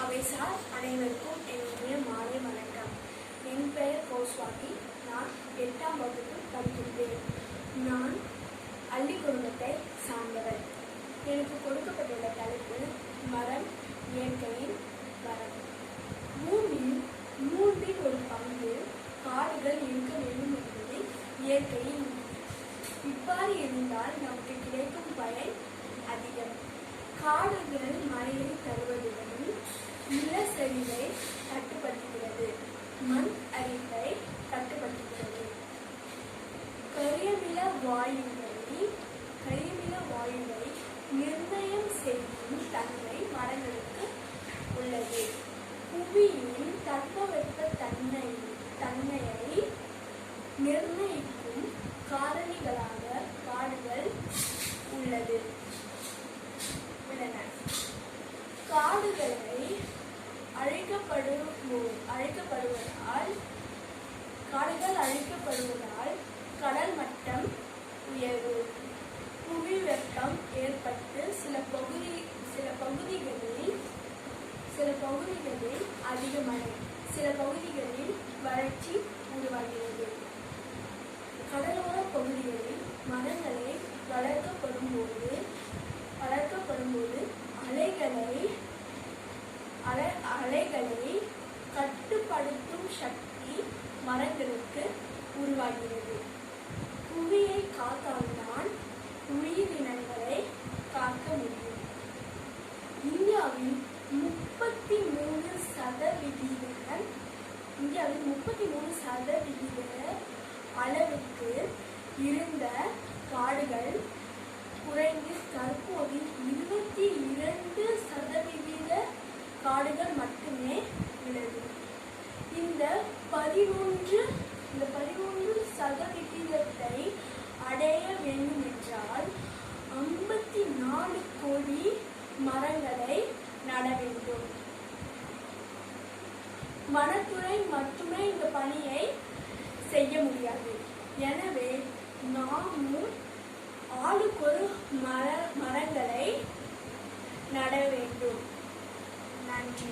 அவைசார் அனைவருக்கும் என்னுடைய மாலை வணக்கம். என் பெயர் கோஸ்வாதி. நான் 8ஆம் வகுப்பு படிக்கின்றேன். நான் அள்ளி குடும்பத்தை சார்ந்தவர். எனக்கு கொடுக்கப்பட்டுள்ள தலைப்பு மரம், இயற்கையின் வரம். மூன்றில் ஒரு பங்கு காடுகள் இருக்க வேண்டும் என்பது இயற்கையின். இவ்வாறு இருந்தால் நமக்கு கிடைக்கும் பயன் அதிகம். காடுகள் மழையை தருவதுடன் நிலச்சரிவை கட்டுப்படுத்துகிறது, மண் அரிப்பை கட்டுப்படுத்துகிறது. கரியமில வாயுவை நிர்ணயம் செய்யும் தன்மை மரங்களுக்கு உள்ளது. புவியின் தட்பவெப்ப தன்மையை நிர்ணயிக்கும் காரணிகளாக காடுகள் உள்ளன. காடுகள் அழிக்கப்படுவதால் கடல் மட்டம் உயர்வு, புவி வெப்பம் ஏற்பட்டு சில பகுதிகளில் அதிக மழை, சில பகுதிகளில் வறட்சி உருவாகிறது. கடலோர பகுதிகளில் மரங்களை வளர்க்கப்படும் போது அலைகளை கட்டுப்படுத்தும் சக்தி மரங்களுக்கு உருவாகிறது. புவியை காத்தால்தான் உயிரினங்களை காக்க முடியும். இந்தியாவில் 33% அளவுக்கு இருந்த காடுகள் குறைந்து தற்போது 22% காடுகள் மட்டுமே உள்ளது. இந்த 11% அடைய வேண்டும் என்றால் 54 கோடி மரங்களை நட வேண்டும். வனத்துறை மட்டுமே இந்த பணியை செய்ய முடியாது. எனவே நாமும் ஆளுக்கொரு மரங்களை நட வேண்டும். நன்றி.